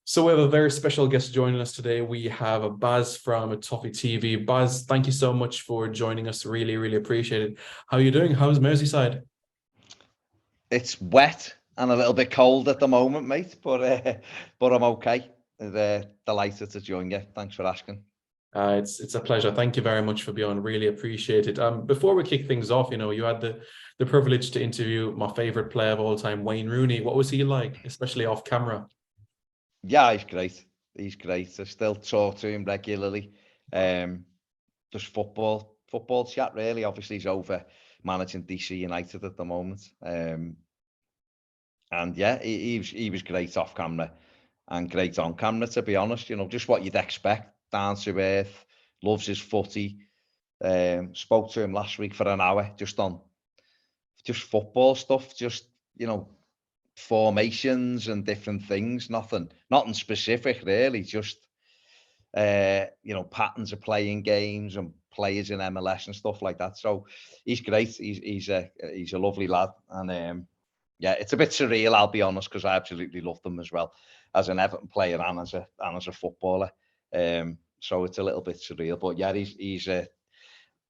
So we have a very special guest joining us today. We have a Baz from Toffee TV. Baz, thank you so much for joining us. Really, really appreciate it. How are you doing? How's Merseyside? It's wet and a little bit cold at the moment, mate, but I'm okay. Delighted to join you. Thanks for asking. It's a pleasure. Thank you very much for being on. Really appreciate it. Before we kick things off, you had the privilege to interview my favorite player of all time, Wayne Rooney. What was he like, especially off camera? Yeah, he's great. He's great. I still talk to him regularly. Just football chat, really. Obviously, he's over managing DC United at the moment. And yeah, he was great off camera and great on camera, to be honest. Just what you'd expect. Down to earth, loves his footy. Spoke to him last week for an hour just on football stuff, just formations and different things. Nothing specific really, just patterns of playing games and players in MLS and stuff like that. So he's great. He's a lovely lad, and yeah, it's a bit surreal, I'll be honest, because I absolutely love them as well as an Everton player and as a footballer. So it's a little bit surreal, but yeah, he's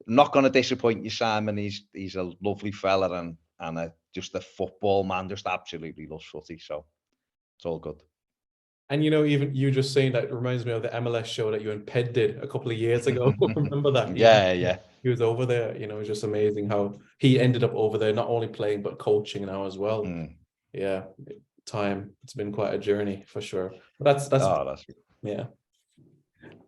not going to disappoint you, Simon. He's a lovely fella and just a football man. Just absolutely loves footy, so it's all good. And even you just saying that reminds me of the MLS show that you and Ped did a couple of years ago. Remember that? Yeah. He was over there. It's just amazing how he ended up over there, not only playing but coaching now as well. Yeah, it's been quite a journey for sure. But that's yeah.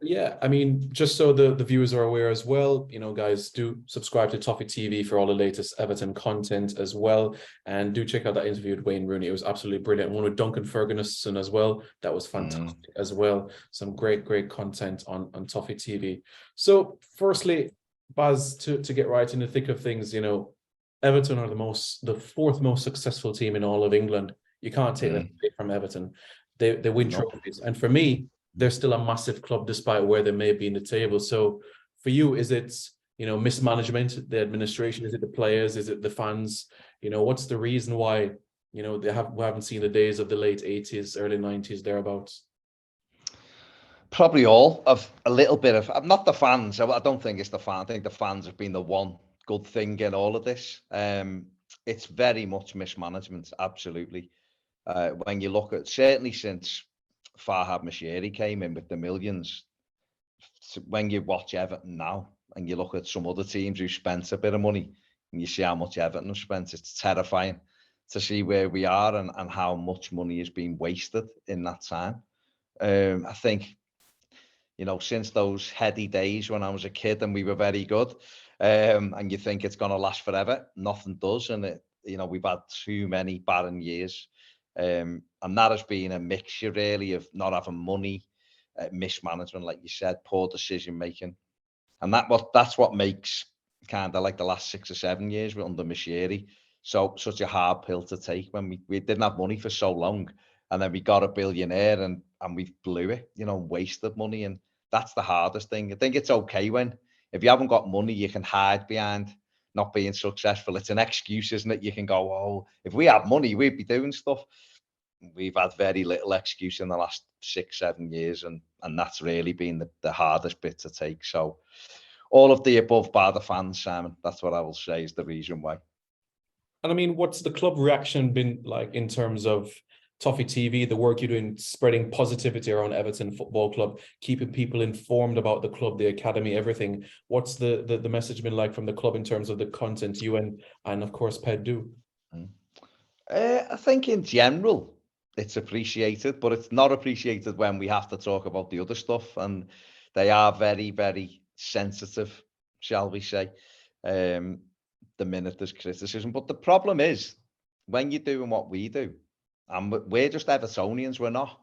Yeah, I mean, just so the viewers are aware as well, guys, do subscribe to Toffee TV for all the latest Everton content as well. And do check out that interview with Wayne Rooney. It was absolutely brilliant. One with Duncan Ferguson as well. That was fantastic as well. Some great content on Toffee TV. So firstly, Baz, to get right in the thick of things, Everton are the fourth most successful team in all of England. You can't take that away from Everton. They win trophies. And for me, they're still a massive club despite where they may be in the table. So for you, is it, mismanagement, the administration? Is it the players? Is it the fans? What's the reason why, we haven't seen the days of the late 80s, early 90s, thereabouts? Probably all of a little bit of, not the fans. I don't think it's the fans. I think the fans have been the one good thing in all of this. It's very much mismanagement, absolutely. When you look at, certainly since Farhad Moshiri came in with the millions, when you watch Everton now and you look at some other teams who spent a bit of money and you see how much Everton have spent, it's terrifying to see where we are and how much money has been wasted in that time. I think, since those heady days when I was a kid and we were very good, and you think it's going to last forever, nothing does. And we've had too many barren years. And that has been a mixture really of not having money, mismanagement, like you said, poor decision making, and that's what makes kind of like the last 6 or 7 years under Moshiri such a hard pill to take, when we didn't have money for so long, and then we got a billionaire and we blew it, wasted money, and that's the hardest thing. I think it's okay if you haven't got money, you can hide behind not being successful. It's an excuse, isn't it? You can go, oh, if we had money, we'd be doing stuff. We've had very little excuse in the last 6, 7 years, and that's really been the hardest bit to take. So all of the above by the fans, Simon, that's what I will say is the reason why. And I mean, what's the club reaction been like in terms of Toffee TV, the work you're doing, spreading positivity around Everton Football Club, keeping people informed about the club, the academy, everything? What's the message been like from the club in terms of the content you and of course Ped do? I think in general it's appreciated, but it's not appreciated when we have to talk about the other stuff, and they are very, very sensitive, shall we say, the minute there's criticism. But the problem is, when you're doing what we do, and we're just Evertonians, we're not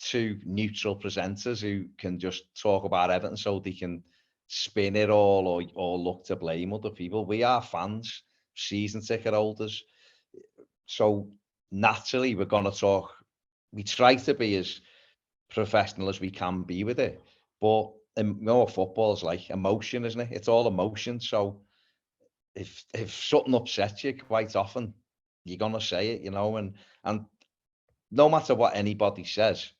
two neutral presenters who can just talk about Everton so they can spin it all or look to blame other people. We are fans, season ticket holders. So naturally, we're going to talk. We try to be as professional as we can be with it, but football is like emotion, isn't it? It's all emotion. So if something upsets you, quite often you're going to say it, and no matter what anybody says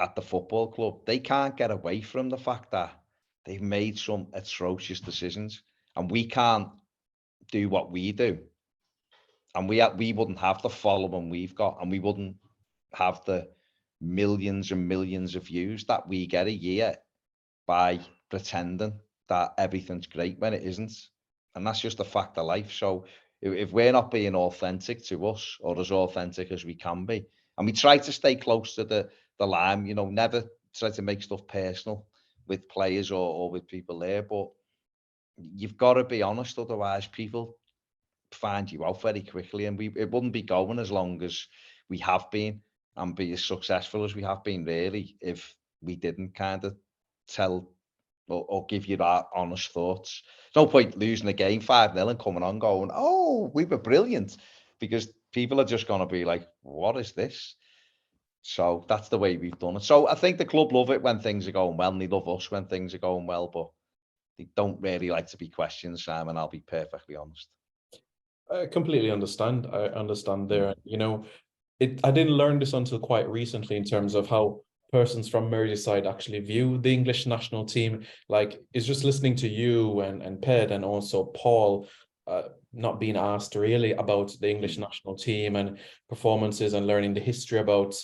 at the football club, they can't get away from the fact that they've made some atrocious decisions, and we can't do what we do, and we wouldn't have the following we've got, and we wouldn't have the millions and millions of views that we get a year by pretending that everything's great when it isn't. And that's just a fact of life. So if we're not being authentic to us, or as authentic as we can be, and we try to stay close to the line, you know, never try to make stuff personal with players or with people there, but you've got to be honest, otherwise people find you out very quickly, and it wouldn't be going as long as we have been and be as successful as we have been, really, if we didn't kind of tell or give you that honest thoughts. No point losing a game 5-0 and coming on going, oh, we were brilliant, because people are just going to be like, what is this? So that's the way we've done it. So I think the club love it when things are going well, and they love us when things are going well, but they don't really like to be questioned, Simon, I'll be perfectly honest. I completely understand. I understand there. You know, I didn't learn this until quite recently in terms of how persons from Merseyside actually view the English national team. Like, it's just listening to you and Ped and also Paul not being asked really about the English national team and performances, and learning the history about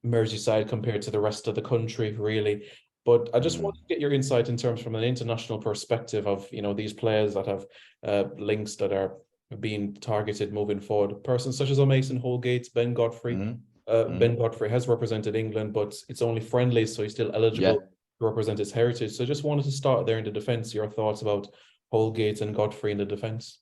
Merseyside compared to the rest of the country, really. But I just want to get your insight in terms from an international perspective of, you know, these players that have links that are being targeted moving forward. Persons such as Mason Holgate, Ben Godfrey. Ben Godfrey has represented England, but it's only friendlies, so he's still eligible to represent his heritage. So I just wanted to start there in the defence. Your thoughts about Holgate and Godfrey in the defence?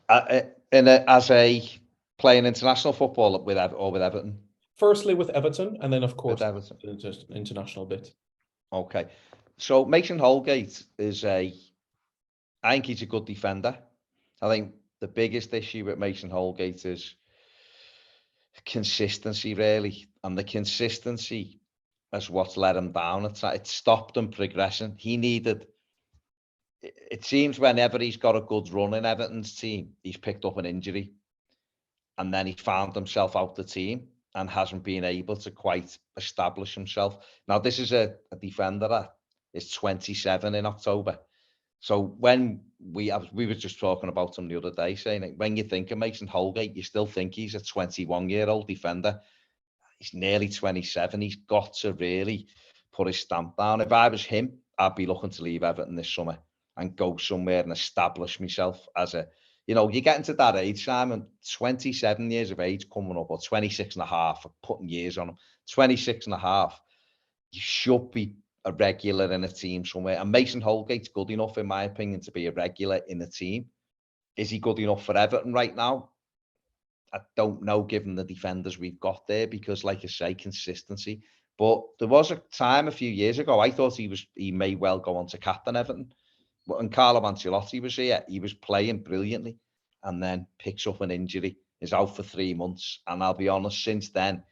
As a playing international football with Everton? Firstly with Everton, and then of course the international bit. Okay, so Mason Holgate I think he's a good defender. I think the biggest issue with Mason Holgate is consistency, really, and the consistency is what's let him down. It stopped him progressing. It seems whenever he's got a good run in Everton's team, he's picked up an injury, and then he found himself out the team and hasn't been able to quite establish himself. Now, this is a defender that is 27 in October. So when we were just talking about him the other day, saying when you think of Mason Holgate, you still think he's a 21-year-old defender. He's nearly 27. He's got to really put his stamp down. If I was him, I'd be looking to leave Everton this summer and go somewhere and establish myself as you know, you're getting to that age, Simon, 27 years of age coming up, or 26 and a half, putting years on him, 26 and a half, you should be a regular in a team somewhere. And Mason Holgate's good enough, in my opinion, to be a regular in a team. Is he good enough for Everton right now? I don't know, given the defenders we've got there, because, like I say, consistency. But there was a time a few years ago, I thought he may well go on to captain Everton. When Carlo Ancelotti was here, he was playing brilliantly, and then picks up an injury, is out for 3 months. And I'll be honest, since then,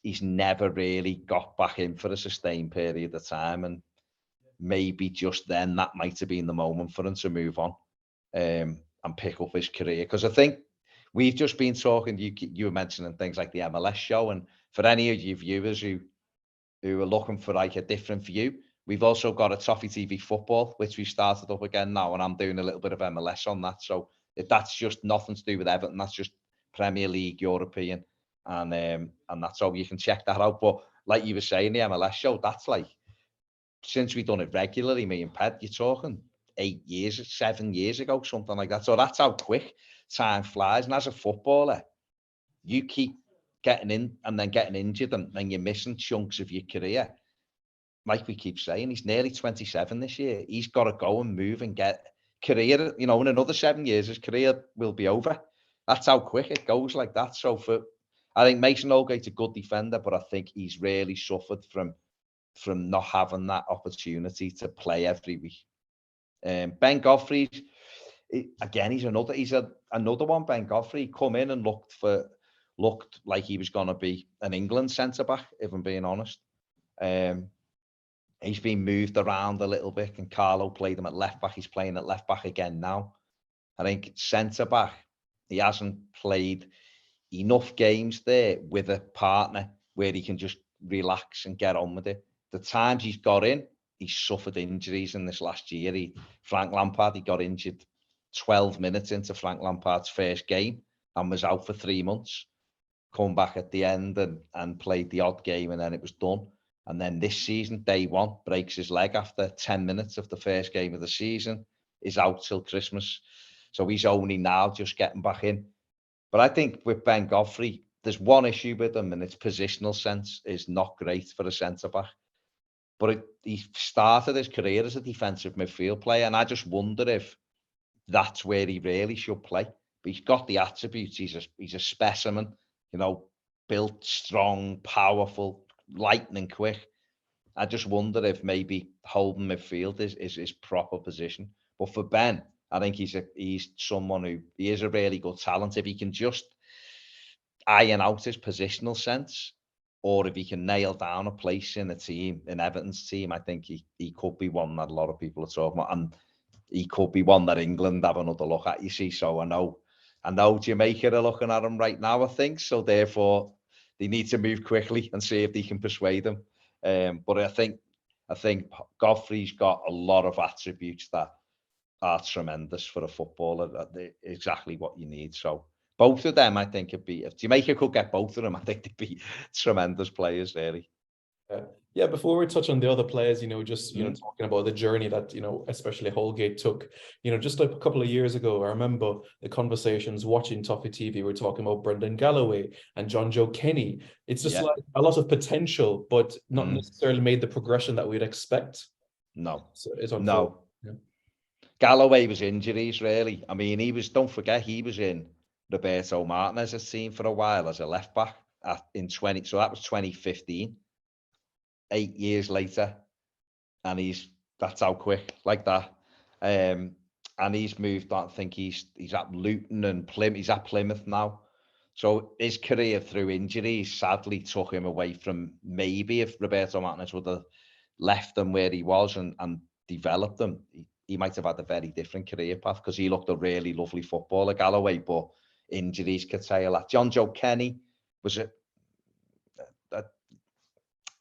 he's never really got back in for a sustained period of time. And maybe just then that might have been the moment for him to move on and pick up his career. Because I think we've just been talking, you were mentioning things like the MLS show. And for any of you viewers who are looking for like a different view, we've also got a Toffee TV football, which we started up again now, and I'm doing a little bit of MLS on that. So if that's just nothing to do with Everton, that's just Premier League, European, and that's all. You can check that out. But like you were saying, the MLS show, that's like, since we've done it regularly, me and Ped, you're talking 8 years, 7 years ago, something like that. So that's how quick time flies. And as a footballer, you keep getting in and then getting injured, and then you're missing chunks of your career. Like we keep saying, he's nearly 27 this year. He's got to go and move and get career. You know, in another 7 years, his career will be over. That's how quick it goes like that. So I think Mason Holgate's a good defender, but I think he's really suffered from not having that opportunity to play every week. Ben Godfrey, again, he's another one. Ben Godfrey come in and looked like he was going to be an England centre back, if I'm being honest. He's been moved around a little bit, and Carlo played him at left back. He's playing at left back again now. I think centre back, he hasn't played. enough games there with a partner where he can just relax and get on with it. The times he's got in, he's suffered injuries in this last year. Frank Lampard, he got injured 12 minutes into Frank Lampard's first game and was out for 3 months. Come back at the end and played the odd game, and then it was done. And then this season, day one, breaks his leg after 10 minutes of the first game of the season, is out till Christmas. So he's only now just getting back in. But I think with Ben Godfrey, there's one issue with him, and its positional sense is not great for a centre-back. But he started his career as a defensive midfield player, and I just wonder if that's where he really should play. But he's got the attributes. He's a specimen, you know, built, strong, powerful, lightning quick. I just wonder if maybe holding midfield is his proper position. But for Ben, I think he's someone who he is a really good talent. If he can just iron out his positional sense, or if he can nail down a place in a team, in Everton's team, I think he could be one that a lot of people are talking about, and he could be one that England have another look at. You see, so I know Jamaica are looking at him right now, I think. So therefore, they need to move quickly and see if they can persuade him. But I think Godfrey's got a lot of attributes that are tremendous for a footballer. Exactly what you need. So both of them, I think, could be. If Jamaica could get both of them, I think they'd be tremendous players, really. Yeah, before we touch on the other players, just, talking about the journey that, especially Holgate took, just like a couple of years ago, I remember the conversations watching Toffee TV, we're talking about Brendan Galloway and John Joe Kenny. It's just like a lot of potential, but not necessarily made the progression that we'd expect. No, so it's no. Yeah. Galloway was injuries, really. I mean, don't forget, he was in Roberto Martinez's team for a while as a left back so that was 2015. 8 years later, and that's how quick, like that. And he's moved on. I think he's at Luton and Plymouth. He's at Plymouth now. So his career through injuries sadly took him away from maybe if Roberto Martinez would have left him where he was and developed him, he might have had a very different career path, because he looked a really lovely footballer, Galloway, but injuries curtail that. John Joe Kenny was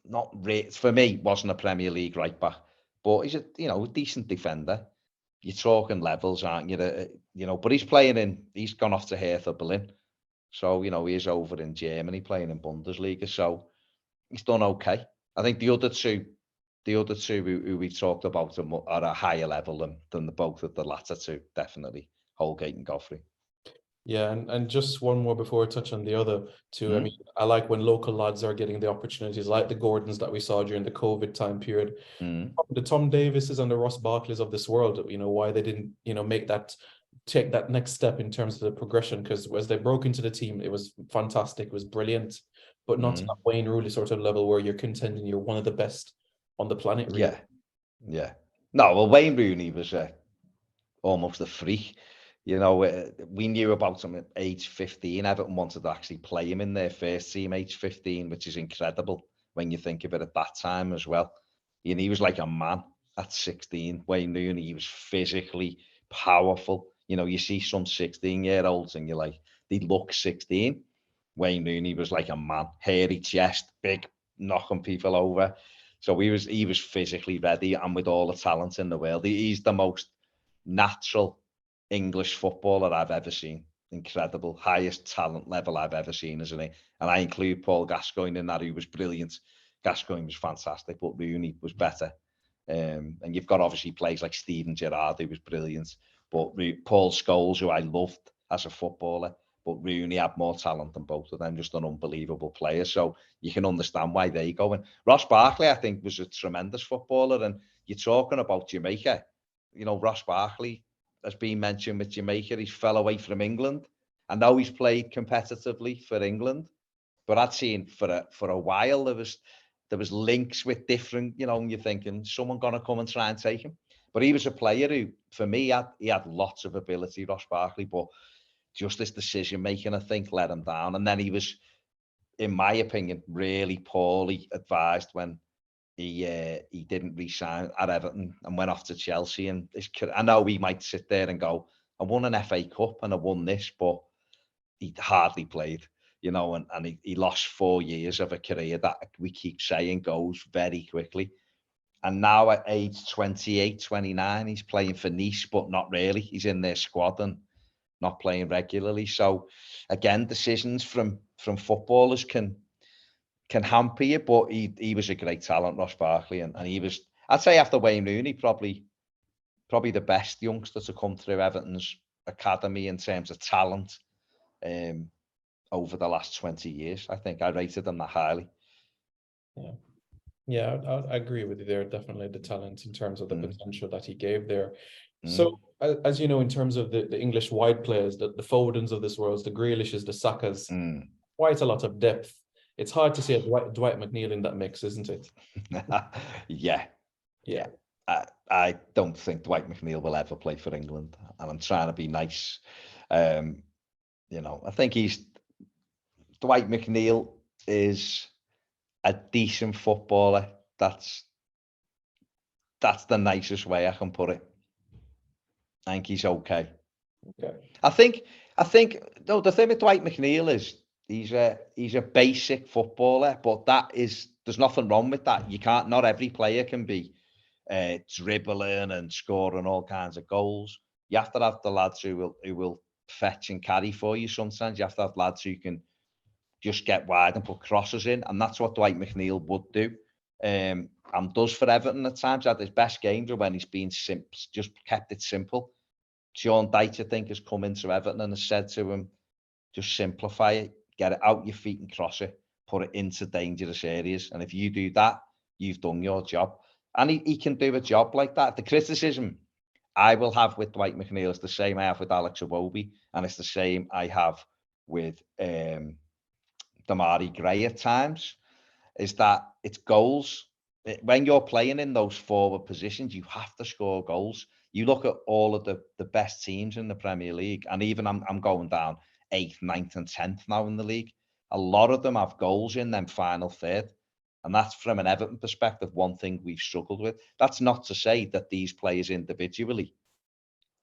not for me, wasn't a Premier League right back, but he's a decent defender. You're talking levels, aren't you? But he's gone off to Hertha Berlin, so he is over in Germany playing in Bundesliga, so he's done okay. I think the other two who we talked about are a higher level than both of the latter two, definitely Holgate and Godfrey. Yeah, and just one more before I touch on the other two. I mean, I like when local lads are getting the opportunities, like the Gordons that we saw during the COVID time period. The Tom Davises and the Ross Barkleys of this world, why they didn't, take that next step in terms of the progression, because as they broke into the team, it was fantastic, it was brilliant, but not to that Wayne Rooney sort of level where you're contending you're one of the best on the planet, really. Yeah. No, well, Wayne Rooney was almost a freak. We knew about him at age 15. Everton wanted to actually play him in their first team, age 15, which is incredible when you think of it at that time as well. And he was like a man at 16. Wayne Rooney, he was physically powerful. You see some 16-year-olds and you're like, they look 16. Wayne Rooney was like a man, hairy chest, big, knocking people over. So he was physically ready and with all the talent in the world. He's the most natural English footballer I've ever seen. Incredible, highest talent level I've ever seen, isn't he? And I include Paul Gascoigne in that, who was brilliant. Gascoigne was fantastic, but Rooney was better. And you've got obviously players like Steven Gerrard, who was brilliant, but Paul Scholes, who I loved as a footballer, but Rooney had more talent than both of them, just an unbelievable player. So you can understand why they go. And Ross Barkley, I think, was a tremendous footballer. And you're talking about Jamaica, Ross Barkley has been mentioned with Jamaica. He fell away from England. I know he's played competitively for England, but I'd seen for a while there was links with different, and you're thinking, someone gonna come and try and take him. But he was a player who, for me, he had lots of ability, Ross Barkley, but just this decision making, I think, let him down. And then he was, in my opinion, really poorly advised when he didn't re-sign at Everton and went off to Chelsea. And I know we might sit there and go, I won an FA Cup and I won this, but he hardly played. you know, and he lost 4 years of a career that we keep saying goes very quickly. And now at age 28, 29, he's playing for Nice, but not really. He's in their squad and not playing regularly. So again, decisions from footballers can hamper you, but he was a great talent, Ross Barkley, and he was, I'd say after Wayne Rooney, probably the best youngster to come through Everton's academy in terms of talent over the last 20 years. I think I rated him that highly. Yeah, I agree with you there. Definitely the talent in terms of the potential that he gave there. So, as you know, in terms of the English wide players, the Fodens of this world, the Grealishes, the Sakas, quite a lot of depth. It's hard to see a Dwight McNeil in that mix, isn't it? Yeah. I don't think Dwight McNeil will ever play for England, and I'm trying to be nice. You know, I think Dwight McNeil is a decent footballer. That's the nicest way I can put it. I think he's okay. I think no, the thing with Dwight McNeil is he's a basic footballer, but there's nothing wrong with that. Not every player can be dribbling and scoring all kinds of goals. You have to have the lads who will fetch and carry for you. Sometimes you have to have lads who can just get wide and put crosses in, and that's what Dwight McNeil would do, and does for Everton at times. At his best games are when he's been just kept it simple. Sean Dyche, I think, has come into Everton and has said to him, just simplify it, get it out your feet and cross it, put it into dangerous areas, and if you do that, you've done your job. And he can do a job like that. The criticism I will have with Dwight McNeil is the same I have with Alex Iwobi, and it's the same I have with Demarai Gray at times, is that it's goals. When you're playing in those forward positions, you have to score goals. You look at all of the best teams in the Premier League, and even I'm going down 8th, 9th and 10th now in the league. A lot of them have goals in them final third. And that's from an Everton perspective, one thing we've struggled with. That's not to say that these players individually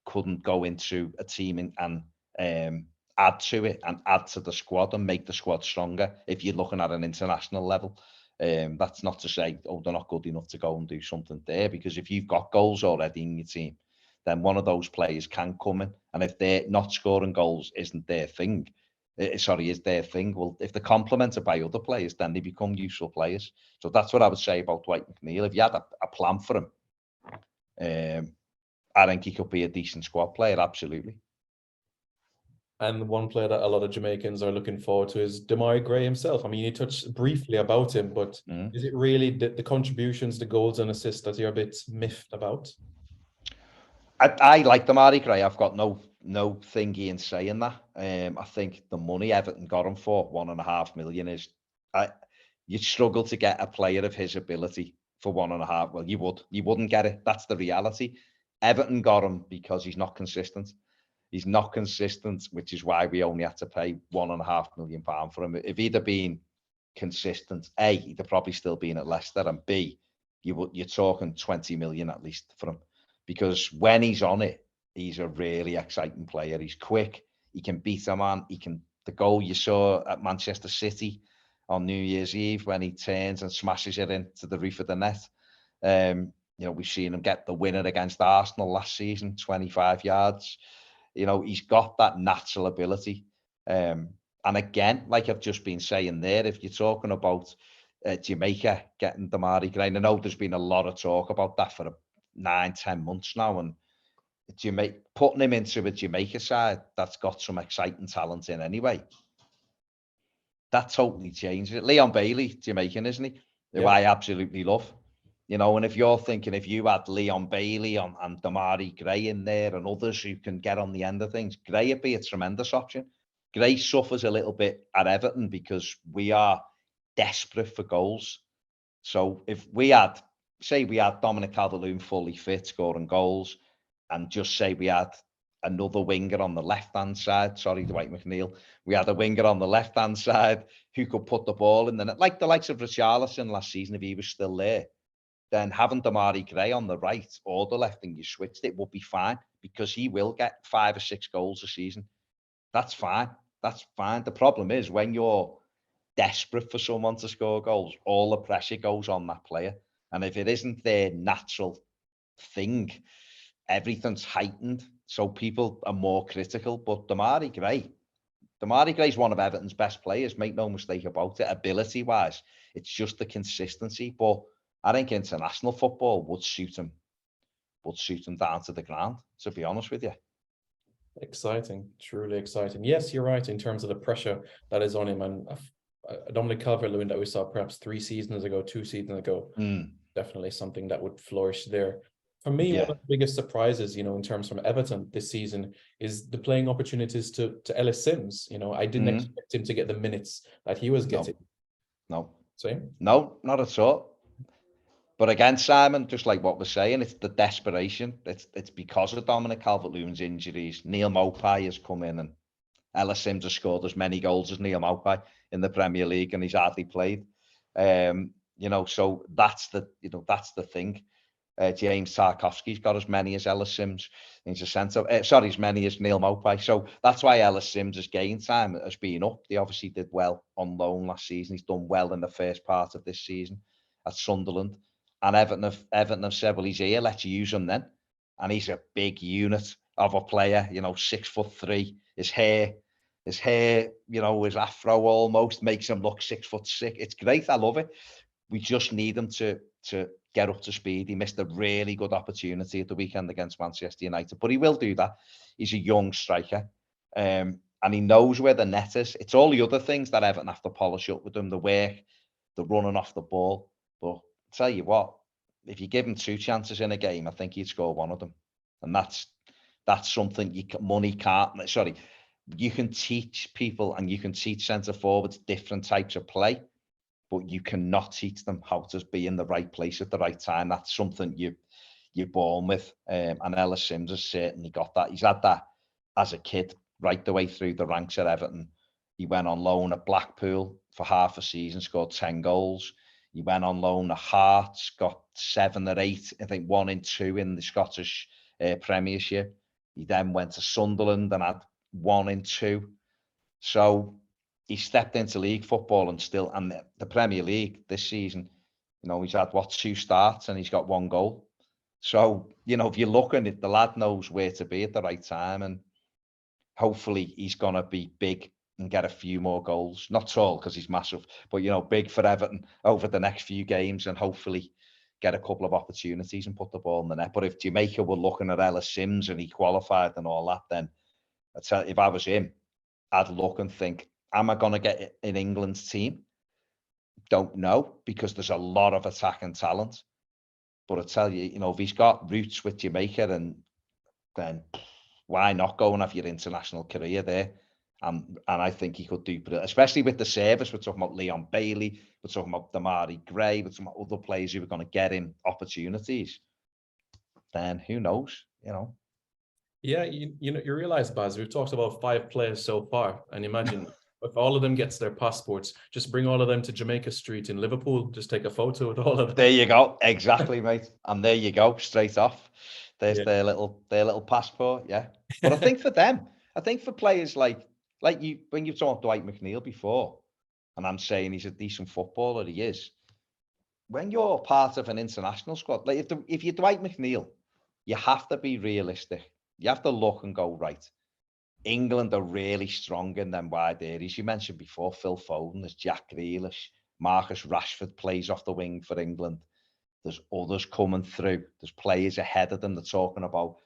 couldn't go into a team and add to it and add to the squad and make the squad stronger if you're looking at an international level. That's not to say, oh, they're not good enough to go and do something there, because if you've got goals already in your team, then one of those players can come in. And if they're not scoring goals isn't their thing, is their thing, well, if they're complemented by other players, then they become useful players. So that's what I would say about Dwight McNeil. If you had a plan for him, I think he could be a decent squad player, absolutely. And one player that a lot of Jamaicans are looking forward to is Demarai Gray himself. I mean, you touched briefly about him, but is it really the contributions, the goals and assists that you're a bit miffed about? I like Demarai Gray. I've got no thingy in saying that. I think the money Everton got him for, £1.5 million, is you'd struggle to get a player of his ability for 1.5. Well, you wouldn't get it. That's the reality. Everton got him because he's not consistent. He's not consistent, which is why we only had to pay £1.5 million for him. If he'd have been consistent, A, he'd have probably still been at Leicester, and B, you're talking 20 million at least for him. Because when he's on it, he's a really exciting player. He's quick. He can beat a man. The goal you saw at Manchester City on New Year's Eve when he turns and smashes it into the roof of the net. We've seen him get the winner against Arsenal last season, 25 yards. He's got that natural ability. And again, like I've just been saying there, if you're talking about Jamaica getting Demarai Gray, I know there's been a lot of talk about that for 9-10 months now, and putting him into a Jamaica side that's got some exciting talent in anyway, that totally changes it. Leon Bailey, Jamaican, isn't he? Who I absolutely love. And if you're thinking, if you had Leon Bailey and Demarai Gray in there and others who can get on the end of things, Gray would be a tremendous option. Gray suffers a little bit at Everton because we are desperate for goals. So if we had Dominic Calvert-Lewin fully fit, scoring goals, and just say we had another winger on the left-hand side, Dwight McNeil, we had a winger on the left-hand side who could put the ball in the net, like the likes of Richarlison last season, if he was still there, then having Demarai Gray on the right or the left and you switched, it would be fine, because he will get 5 or 6 goals a season. That's fine. That's fine. The problem is when you're desperate for someone to score goals, all the pressure goes on that player. And if it isn't their natural thing, everything's heightened. So people are more critical. But Demarai Gray's one of Everton's best players, make no mistake about it, ability-wise. It's just the consistency. But I think international football would suit him down to the ground, to be honest with you. Exciting, truly exciting. Yes, you're right in terms of the pressure that is on him. And Dominic Calvert-Lewin that we saw perhaps 2 seasons ago, definitely something that would flourish there. For me, one of the biggest surprises, in terms from Everton this season is the playing opportunities to Ellis Sims. I didn't expect him to get the minutes that he was getting. No. Same? No, not at all. But again, Simon, just like what we're saying, it's the desperation. It's because of Dominic Calvert-Lewin's injuries. Neil Maupay has come in, and Ellis Sims has scored as many goals as Neil Maupay in the Premier League, and he's hardly played. So that's the thing. James Tarkowski's got as many as Ellis Sims. He's a centre. As many as Neil Maupay. So that's why Ellis Sims has gained time as being up. They obviously did well on loan last season. He's done well in the first part of this season at Sunderland. And Everton have said, well, he's here, let's use him then. And he's a big unit of a player, 6'3". His hair, his afro almost makes him look 6'6". It's great. I love it. We just need him to get up to speed. He missed a really good opportunity at the weekend against Manchester United, but he will do that. He's a young striker, and he knows where the net is. It's all the other things that Everton have to polish up with him, the work, the running off the ball. But I'll tell you what, if you give him 2 chances in a game, I think he'd score one of them. And that's something you can teach people, and you can teach centre forwards different types of play, but you cannot teach them how to be in the right place at the right time. That's something you're born with. And Ellis Sims has certainly got that. He's had that as a kid, right the way through the ranks at Everton. He went on loan at Blackpool for half a season, scored 10 goals. He went on loan at Hearts, got 7 or 8, I think 1 and 2 in the Scottish Premiership. He then went to Sunderland and had 1 and 2. So he stepped into league football and the Premier League this season, he's had 2 starts and he's got 1 goal. So, if you're looking at the lad knows where to be at the right time, and hopefully he's going to be big and get a few more goals. Not tall because he's massive, but, big for Everton over the next few games, and hopefully get a couple of opportunities and put the ball in the net. But if Jamaica were looking at Ellis Sims and he qualified and all that, then I'd tell you, if I was him, I'd look and think, am I going to get in England's team? Don't know, because there's a lot of attacking talent. But I tell you, if he's got roots with Jamaica, then why not go and have your international career there? And I think he could do, especially with the service. We're talking about Leon Bailey, we're talking about Demarai Gray, we're talking about other players who are going to get him opportunities. Then who knows, Yeah, you realize, Baz, we've talked about 5 players so far, and imagine if all of them gets their passports, just bring all of them to Jamaica Street in Liverpool, just take a photo with all of them. There you go, exactly, mate. And there you go, straight off. There's their little passport, yeah. But I think for them, for players like you, when you talked Dwight McNeil before, and I'm saying he's a decent footballer, he is. When you're part of an international squad, like if you're Dwight McNeil, you have to be realistic. You have to look and go, right, England are really strong in them wide areas. You mentioned before, Phil Foden, there's Jack Grealish, Marcus Rashford plays off the wing for England. There's others coming through. There's players ahead of them. They're talking about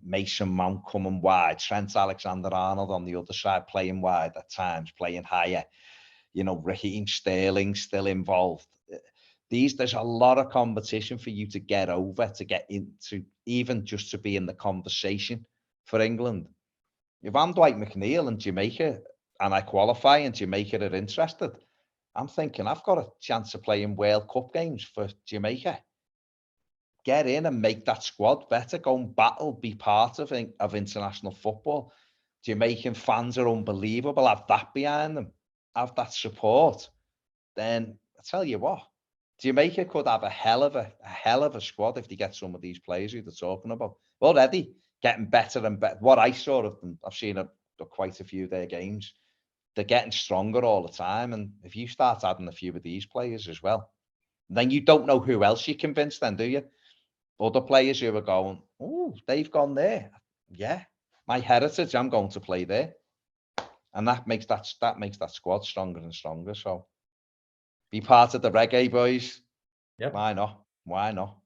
Mason Mount coming wide, Trent Alexander-Arnold on the other side playing wide at times, playing higher. Raheem Sterling still involved. There's a lot of competition for you to get over, to get into, even just to be in the conversation for England. If I'm Dwight McNeil and Jamaica, and I qualify and Jamaica are interested, I'm thinking I've got a chance of playing World Cup games for Jamaica. Get in and make that squad better. Go and battle, be part of international football. Jamaican fans are unbelievable. Have that behind them. Have that support. Then I tell you what, Jamaica could have a hell of a squad if they get some of these players who they're talking about. Already getting better and better. What I saw of them, I've seen quite a few of their games. They're getting stronger all the time. And if you start adding a few of these players as well, then you don't know who else you convince then, do you? Other players who are going, oh, they've gone there. Yeah, my heritage, I'm going to play there. And that makes that squad stronger and stronger. So be part of the Reggae Boyz. Yep. Why not? Why not?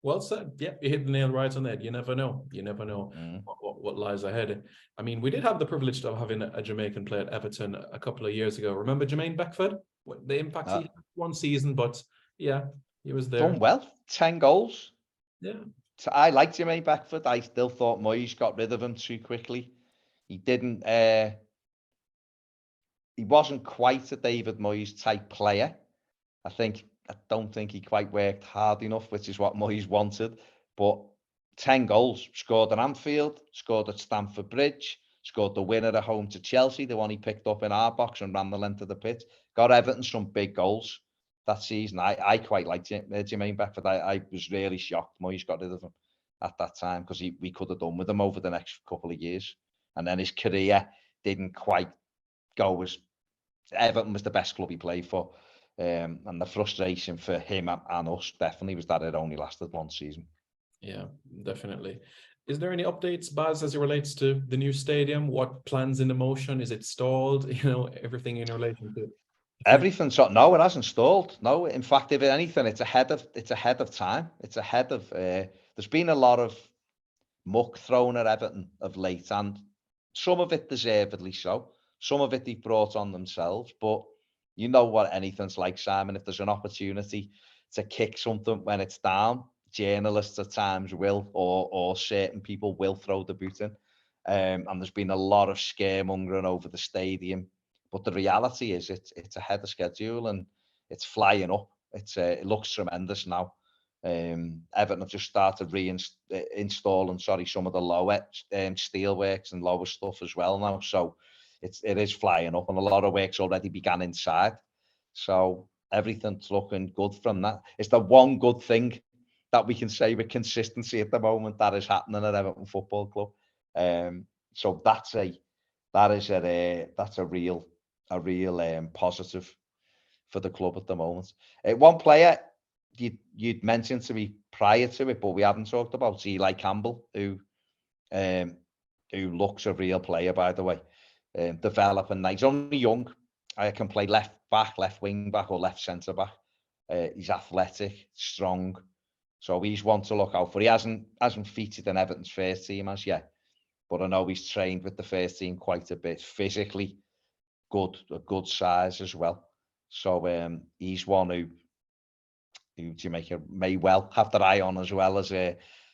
Well said. Yep, you hit the nail right on the head. You never know. You never know what lies ahead. I mean, we did have the privilege of having a Jamaican play at Everton a couple of years ago. Remember Jermaine Beckford? The impact he had one season, but yeah, he was there. Done well. 10 goals. Yeah. So I liked Jermaine Beckford. I still thought Moyes got rid of him too quickly. He didn't. He wasn't quite a David Moyes type player. I don't think he quite worked hard enough, which is what Moyes wanted. But 10 goals, scored at Anfield, scored at Stamford Bridge, scored the winner at home to Chelsea, the one he picked up in our box and ran the length of the pitch. Got Everton some big goals that season. I quite liked Jermaine Beckford. I was really shocked Moyes got rid of him at that time, because we could have done with him over the next couple of years. And then his career didn't quite go as Everton was the best club he played for. And the frustration for him and us definitely was that it only lasted one season. Yeah, definitely. Is there any updates, Baz, as it relates to the new stadium? What plans in the motion? Is it stalled? You know, everything in relation to everything. So no, it hasn't stalled. No, in fact, if anything, it's ahead of time. It's ahead of. There's been a lot of muck thrown at Everton of late, and some of it deservedly so. Some of it they've brought on themselves, but you know what anything's like, Simon. If there's an opportunity to kick something when it's down, journalists at times will, or certain people will throw the boot in. And there's been a lot of scaremongering over the stadium, but the reality is it's ahead of schedule and it's flying up. It looks tremendous now. Everton have just started installing some of the lower steelworks and lower stuff as well now. So it is flying up, and a lot of work's already began inside. So everything's looking good from that. It's the one good thing that we can say with consistency at the moment that is happening at Everton Football Club. So that's a real positive for the club at the moment. One player you'd mentioned to me prior to it, but we haven't talked about, Eli Campbell, who looks a real player, by the way. Developing. He's only young. I can play left back, left wing back, or left centre back. He's athletic, strong, so he's one to look out for. He hasn't featured in Everton's first team as yet, but I know he's trained with the first team quite a bit. Physically a good size as well. So he's one who Jamaica may well have their eye on, as well as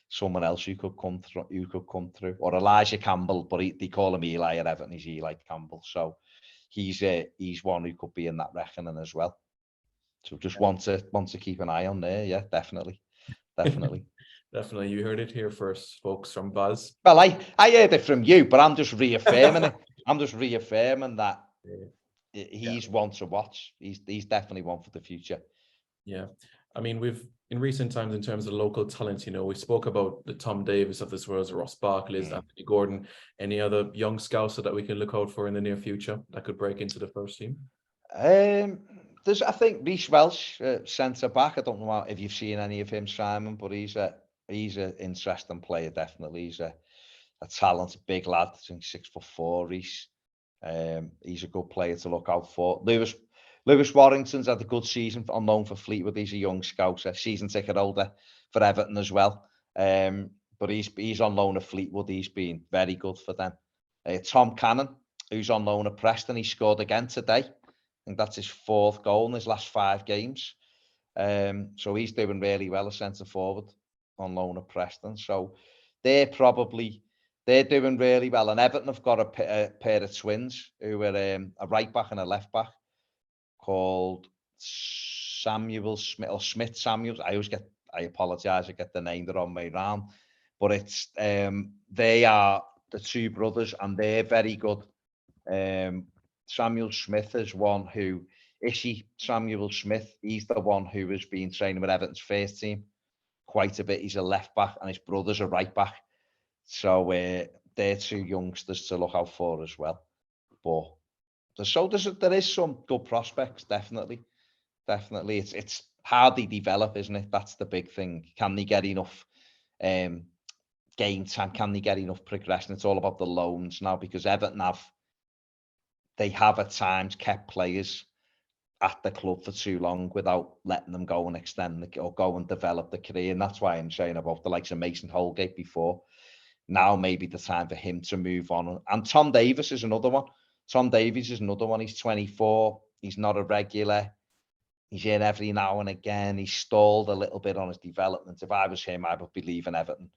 someone else who could come through, or Elijah Campbell, but they call him Eli at Everton. He's Eli Campbell, so he's one who could be in that reckoning as well. So just want to keep an eye on there. Yeah, definitely. Definitely. You heard it here first, folks, from Buzz. Well, I heard it from you, but I'm just reaffirming it. I'm just reaffirming that he's one to watch. He's definitely one for the future. Yeah. I mean, we've in recent times, in terms of local talent, we spoke about the Tom Davis of this world, Ross Barkley, Anthony Gordon. Any other young scouts that we can look out for in the near future that could break into the first team? There's, I think, Reece Welsh, centre back. I don't know if you've seen any of him, Simon, but he's an interesting player. Definitely, he's a talented big lad. I think 6'4", Reece. He's a good player to look out for. Lewis Warrington's had a good season on loan for Fleetwood. He's a young scout, a season ticket holder for Everton as well. But he's on loan at Fleetwood. He's been very good for them. Tom Cannon, who's on loan at Preston, he scored again today. I think that's his 4th goal in his last 5 games. So he's doing really well, a centre forward on loan at Preston. So they're doing really well. And Everton have got a pair of twins who are a right back and a left back, called Samuel Smith, or Smith Samuels. I apologize, I get the name the wrong way round, but it's they are the 2 brothers and they're very good. Samuel Smith is one who, Samuel Smith, he's the one who has been training with Everton's first team quite a bit. He's a left back and his brother's a right back. So they're 2 youngsters to look out for as well. But there is some good prospects, definitely. It's how they develop, isn't it? That's the big thing. Can they get enough game time? Can they get enough progression? It's all about the loans now, because Everton have at times kept players at the club for too long without letting them go and extend or go and develop the career. And that's why I'm saying about the likes of Mason Holgate before. Now maybe the time for him to move on. And Tom Davies is another one. He's 24. He's not a regular. He's in every now and again. He's stalled a little bit on his development. If I was him, I would be leaving Everton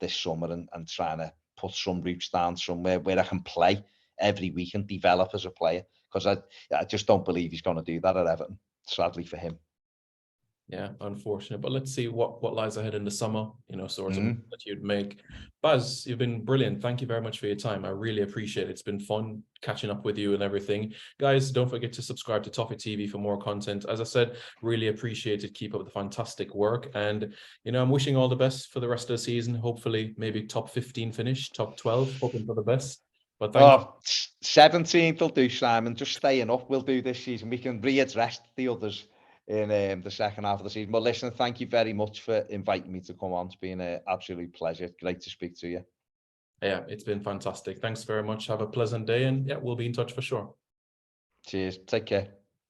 this summer and trying to put some roots down somewhere where I can play every week and develop as a player. Because I just don't believe he's going to do that at Everton, sadly for him. Yeah, unfortunate. But let's see what lies ahead in the summer, sort of that you'd make. Baz, you've been brilliant. Thank you very much for your time. I really appreciate it. It's been fun catching up with you and everything. Guys, don't forget to subscribe to Toffee TV for more content. As I said, really appreciate it. Keep up the fantastic work. And, I'm wishing all the best for the rest of the season. Hopefully, maybe top 15 finish, top 12, hoping for the best. But 17th will do, Simon. Just staying up will do this season. We can readdress the others in the second half of the season. But listen, thank you very much for inviting me to come on. It's been an absolute pleasure. Great to speak to you. Yeah, it's been fantastic. Thanks very much. Have a pleasant day, and we'll be in touch for sure. Cheers. Take care.